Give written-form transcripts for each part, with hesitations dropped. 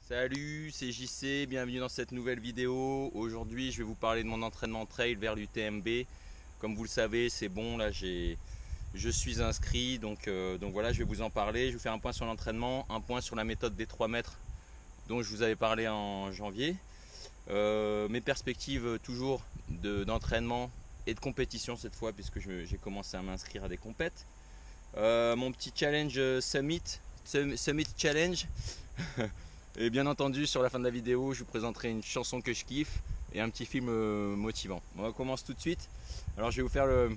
Salut, c'est JC, bienvenue dans cette nouvelle vidéo. Aujourd'hui, je vais vous parler de mon entraînement trail vers l'UTMB. Comme vous le savez, c'est bon, là je suis inscrit, donc voilà, je vais vous en parler. Je vais vous faire un point sur l'entraînement, un point sur la méthode des 3 mètres dont je vous avais parlé en janvier. Mes perspectives toujours d'entraînement et de compétition cette fois, puisque j'ai commencé à m'inscrire à des compètes. Mon petit challenge Summit Challenge. Et bien entendu, sur la fin de la vidéo, je vous présenterai une chanson que je kiffe et un petit film motivant. On commence tout de suite. Alors je vais vous faire le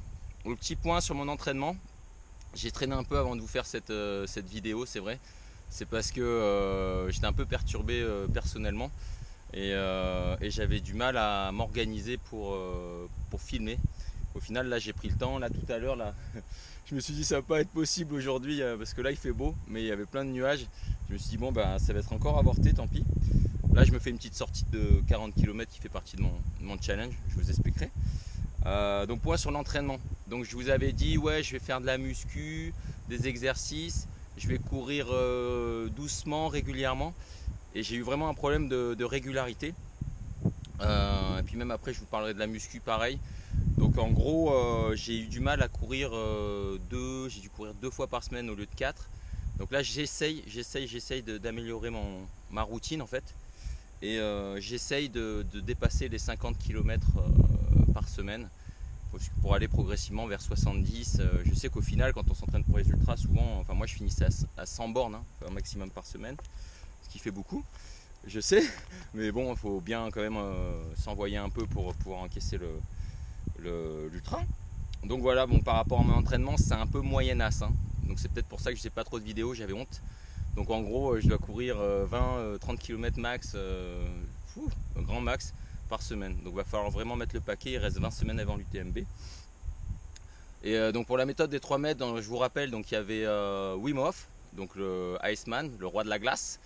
petit point sur mon entraînement. J'ai traîné un peu avant de vous faire cette vidéo, c'est vrai. C'est parce que j'étais un peu perturbé personnellement et j'avais du mal à m'organiser pour filmer. Au final, là j'ai pris le temps. Là tout à l'heure, là, je me suis dit ça va pas être possible aujourd'hui parce que là il fait beau, mais il y avait plein de nuages. Je me suis dit bon bah ça va être encore avorté, tant pis. Là je me fais une petite sortie de 40 km qui fait partie de mon challenge, je vous expliquerai. Donc point sur l'entraînement. Donc je vous avais dit ouais je vais faire de la muscu, des exercices, je vais courir doucement, régulièrement. Et j'ai eu vraiment un problème de régularité. Et puis même après je vous parlerai de la muscu pareil. Donc en gros j'ai eu du mal à courir j'ai dû courir 2 fois par semaine au lieu de 4. Donc là j'essaye d'améliorer ma routine en fait. Et j'essaye de dépasser les 50 km par semaine pour aller progressivement vers 70. Je sais qu'au final quand on s'entraîne pour les ultras souvent, enfin moi je finissais à 100 bornes un maximum par semaine. Ce qui fait beaucoup, je sais. Mais bon il faut bien quand même s'envoyer un peu pour pouvoir encaisser l'ultra. Donc voilà, bon, par rapport à mon entraînement, c'est un peu moyenasse. Donc c'est peut-être pour ça que je n'ai pas trop de vidéos, j'avais honte. Donc en gros, je dois courir 20-30 km max, grand max par semaine. Donc il va falloir vraiment mettre le paquet, il reste 20 semaines avant l'UTMB. Et donc pour la méthode des 3 mètres, je vous rappelle, donc il y avait Wim Hof, donc le Iceman, le roi de la glace.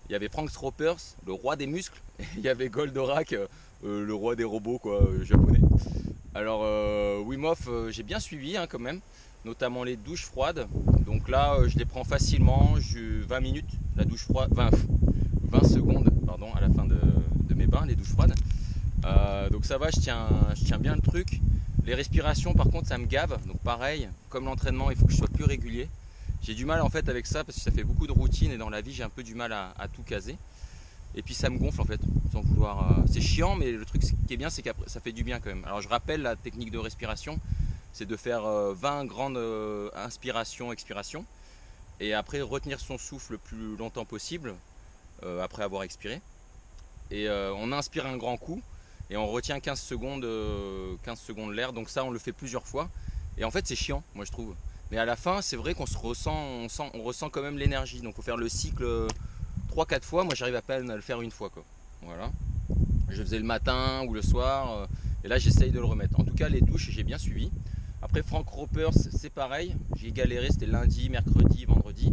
Il y avait Frank Stropers, le roi des muscles. Et il y avait Goldorak, le roi des robots quoi, japonais. Alors Wim Hof, j'ai bien suivi quand même, notamment les douches froides. Donc là, je les prends facilement, 20 minutes, la douche froide, 20 secondes pardon, à la fin de mes bains, les douches froides. Donc ça va, je tiens bien le truc. Les respirations par contre ça me gave, donc pareil, comme l'entraînement, il faut que je sois plus régulier. J'ai du mal en fait avec ça parce que ça fait beaucoup de routine et dans la vie j'ai un peu du mal à tout caser. Et puis ça me gonfle en fait, sans vouloir. C'est chiant, mais le truc qui est bien, c'est qu'après ça fait du bien quand même. Alors je rappelle la technique de respiration, c'est de faire 20 grandes inspirations, expirations, et après retenir son souffle le plus longtemps possible après avoir expiré. Et on inspire un grand coup et on retient 15 secondes l'air. Donc ça, on le fait plusieurs fois. Et en fait, c'est chiant, moi je trouve. Mais à la fin, c'est vrai qu'on on ressent quand même l'énergie. Donc il faut faire le cycle 3-4 fois, moi j'arrive à peine à le faire une fois quoi. Voilà. Je le faisais le matin ou le soir et là j'essaye de le remettre. En tout cas les douches j'ai bien suivi. Après Frank Ropers c'est pareil, j'ai galéré, c'était lundi, mercredi, vendredi.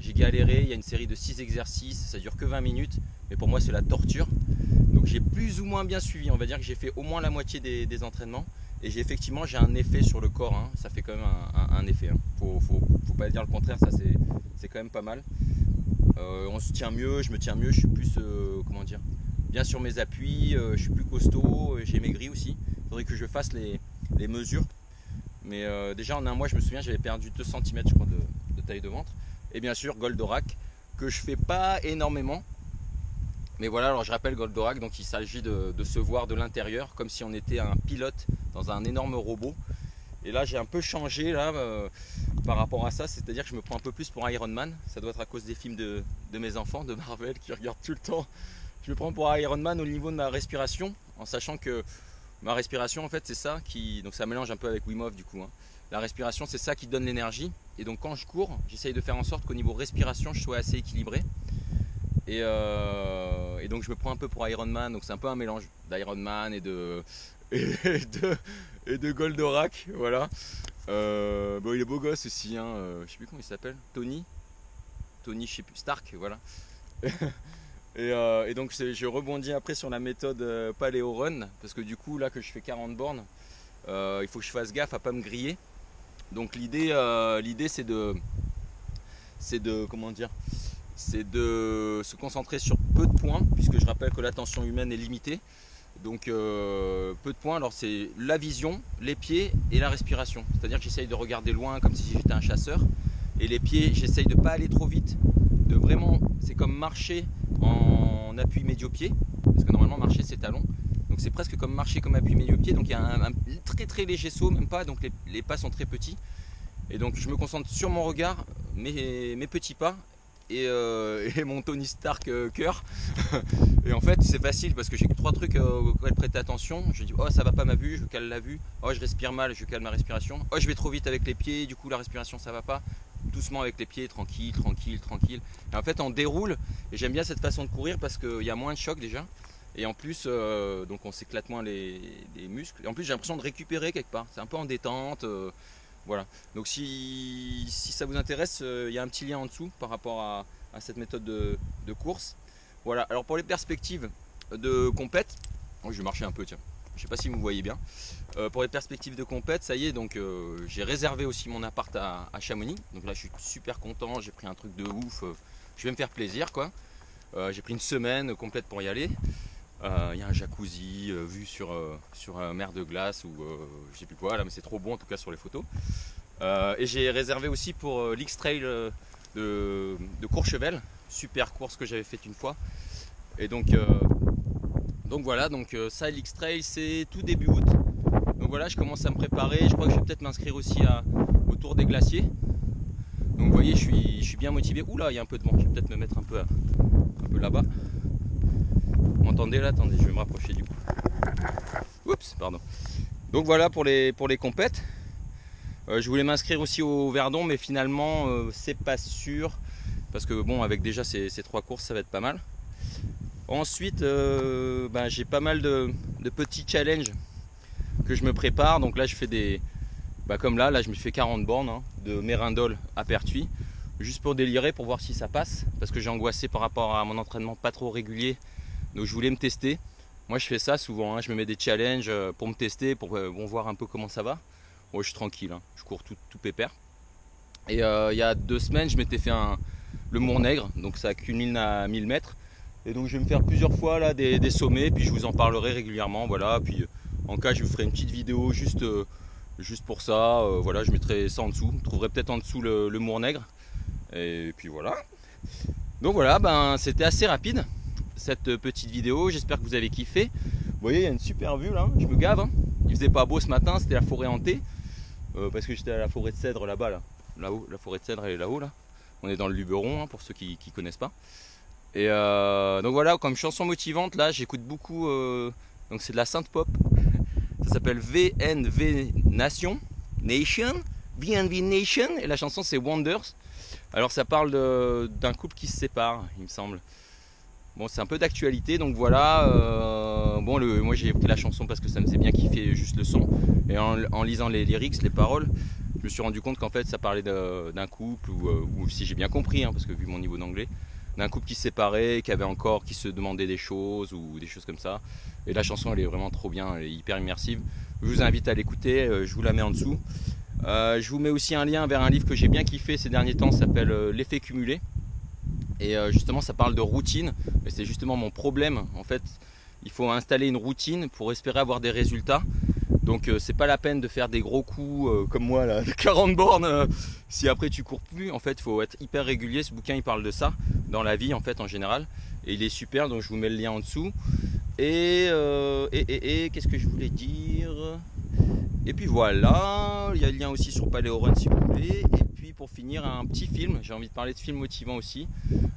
J'ai galéré, il y a une série de 6 exercices, ça dure que 20 minutes, mais pour moi c'est la torture. Donc j'ai plus ou moins bien suivi, on va dire que j'ai fait au moins la moitié des entraînements. Et effectivement j'ai un effet sur le corps, ça fait quand même un effet. Faut pas dire le contraire, ça c'est quand même pas mal. On se tient mieux, je me tiens mieux, je suis plus comment dire, bien sur mes appuis, je suis plus costaud, j'ai maigri aussi. Il faudrait que je fasse les mesures. Mais déjà en un mois je me souviens j'avais perdu 2 cm je crois de taille de ventre. Et bien sûr Goldorak que je fais pas énormément. Mais voilà, alors je rappelle Goldorak, donc il s'agit de se voir de l'intérieur comme si on était un pilote dans un énorme robot. Et là j'ai un peu changé là par rapport à ça, c'est-à-dire que je me prends un peu plus pour Iron Man. Ça doit être à cause des films de mes enfants, de Marvel qui regardent tout le temps. Je me prends pour Iron Man au niveau de ma respiration, en sachant que ma respiration en fait c'est ça qui... Donc ça mélange un peu avec Wim Hof du coup. La respiration c'est ça qui donne l'énergie. Et donc quand je cours, j'essaye de faire en sorte qu'au niveau respiration je sois assez équilibré. Et donc je me prends un peu pour Iron Man, donc c'est un peu un mélange d'Iron Man et de Goldorak, voilà. Bon, il est beau gosse aussi, je sais plus comment il s'appelle, Tony, je sais plus, Stark, voilà. Et donc je rebondis après sur la méthode Paleo Run, parce que du coup là que je fais 40 bornes, il faut que je fasse gaffe à pas me griller. Donc l'idée c'est de comment dire, c'est de se concentrer sur peu de points, puisque je rappelle que l'attention humaine est limitée. Donc peu de points, alors c'est la vision, les pieds et la respiration. C'est-à-dire que j'essaye de regarder loin comme si j'étais un chasseur. Et les pieds, j'essaye de ne pas aller trop vite, de vraiment, c'est comme marcher en appui médio-pied, parce que normalement marcher c'est talon. Donc c'est presque comme marcher comme appui médio-pied, donc il y a un très très léger saut, même pas, donc les pas sont très petits. Et donc je me concentre sur mon regard, mes petits pas et mon Tony Stark cœur. Et en fait c'est facile parce que j'ai trois trucs auxquels prêter attention. Je dis oh ça va pas ma vue, je cale la vue. Oh je respire mal, je cale ma respiration. Oh je vais trop vite avec les pieds, du coup la respiration ça va pas. Doucement avec les pieds, tranquille, tranquille, tranquille. Et en fait on déroule et j'aime bien cette façon de courir parce qu'il y a moins de choc déjà. Et en plus, donc on s'éclate moins les muscles. Et en plus j'ai l'impression de récupérer quelque part. C'est un peu en détente. Voilà. Donc si ça vous intéresse, il y a un petit lien en dessous par rapport à cette méthode de course. Voilà. Alors pour les perspectives de compète, oh, je vais marcher un peu tiens. Je sais pas si vous voyez bien. Pour les perspectives de compète, ça y est, donc j'ai réservé aussi mon appart à Chamonix. Donc là je suis super content, j'ai pris un truc de ouf. Je vais me faire plaisir quoi. J'ai pris une semaine complète pour y aller. Il y a un jacuzzi vu sur mer de glace ou je sais plus quoi là, mais c'est trop bon en tout cas sur les photos. Et j'ai réservé aussi pour l'X-Trail de Courchevel, super course que j'avais faite une fois. Et donc voilà, donc ça l'X-Trail c'est tout début août. Donc voilà, je commence à me préparer. Je crois que je vais peut-être m'inscrire aussi au Tour des Glaciers. Donc vous voyez, je suis bien motivé. Oula, il y a un peu de vent. Je vais peut-être me mettre un peu là-bas. Vous m'entendez là? Attendez, je vais me rapprocher du coup. Oups, pardon. Donc voilà pour les compètes. Je voulais m'inscrire aussi au Verdon, mais finalement c'est pas sûr. Parce que bon, avec déjà ces trois courses, ça va être pas mal. Ensuite, j'ai pas mal de petits challenges que je me prépare. Donc là, je fais comme là, je me fais 40 bornes hein, de Mérindol à Pertuis. Juste pour délirer, pour voir si ça passe. Parce que j'ai angoissé par rapport à mon entraînement pas trop régulier. Donc je voulais me tester. Moi je fais ça souvent, hein. Je me mets des challenges pour me tester, pour voir un peu comment ça va. Moi je suis tranquille, hein. Je cours tout pépère. Et il y a 2 semaines je m'étais fait le Mournègre, donc ça culmine à 1000 mètres. Et donc je vais me faire plusieurs fois là, des sommets, puis je vous en parlerai régulièrement. Voilà. Puis en cas je vous ferai une petite vidéo juste pour ça. Voilà, je mettrai ça en dessous. Vous trouverez peut-être en dessous le Mournègre. Et puis voilà. Donc voilà, c'était assez rapide cette petite vidéo, j'espère que vous avez kiffé. Vous voyez, il y a une super vue là, je me gave hein. Il faisait pas beau ce matin, c'était la forêt hantée parce que j'étais à la forêt de cèdre là-bas là-haut, la forêt de cèdre elle est là-haut là. On est dans le Luberon hein, pour ceux qui connaissent pas. Et donc voilà, comme chanson motivante là, j'écoute beaucoup donc c'est de la synth pop. Ça s'appelle VNV Nation, VNV Nation et la chanson c'est Wonders. Alors ça parle d'un couple qui se sépare, il me semble. Bon, c'est un peu d'actualité, donc voilà. Moi j'ai pris la chanson parce que ça me faisait bien kiffer juste le son. Et en lisant les lyrics, les paroles, je me suis rendu compte qu'en fait ça parlait d'un couple, ou si j'ai bien compris, hein, parce que vu mon niveau d'anglais, d'un couple qui se séparait, qui se demandait des choses ou des choses comme ça. Et la chanson elle est vraiment trop bien, elle est hyper immersive. Je vous invite à l'écouter, je vous la mets en dessous. Je vous mets aussi un lien vers un livre que j'ai bien kiffé ces derniers temps, ça s'appelle L'effet cumulé. Et justement ça parle de routine, et c'est justement mon problème. En fait il faut installer une routine pour espérer avoir des résultats. Donc c'est pas la peine de faire des gros coups comme moi là, de 40 bornes si après tu cours plus. En fait il faut être hyper régulier. Ce bouquin il parle de ça dans la vie en fait en général. Et il est super, donc je vous mets le lien en dessous. Et qu'est-ce que je voulais dire? Et puis voilà, il y a le lien aussi sur Paléorun si vous voulez. Et puis pour finir, un petit film, j'ai envie de parler de films motivants aussi.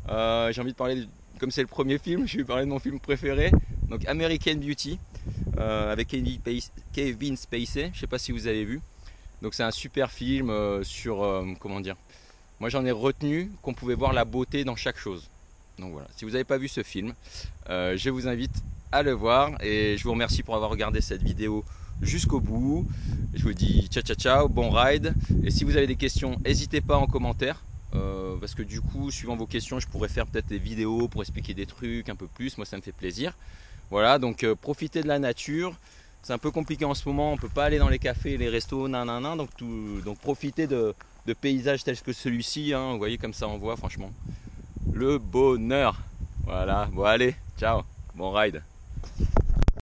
J'ai envie de parler, comme c'est le premier film, je vais parler de mon film préféré. Donc American Beauty, avec Kevin Spacey, je sais pas si vous avez vu. Donc c'est un super film sur, comment dire, moi j'en ai retenu qu'on pouvait voir la beauté dans chaque chose. Donc voilà, si vous n'avez pas vu ce film, je vous invite à le voir. Et je vous remercie pour avoir regardé cette vidéo jusqu'au bout. Je vous dis ciao ciao ciao, bon ride. Et si vous avez des questions, n'hésitez pas en commentaire, parce que du coup suivant vos questions je pourrais faire peut-être des vidéos pour expliquer des trucs un peu plus. Moi ça me fait plaisir. Voilà, donc profitez de la nature. C'est un peu compliqué en ce moment, on peut pas aller dans les cafés, les restos, nanana, donc profitez de paysages tels que celui-ci hein. Vous voyez comme ça on voit franchement. le bonheur. Voilà, bon allez, ciao, bon ride.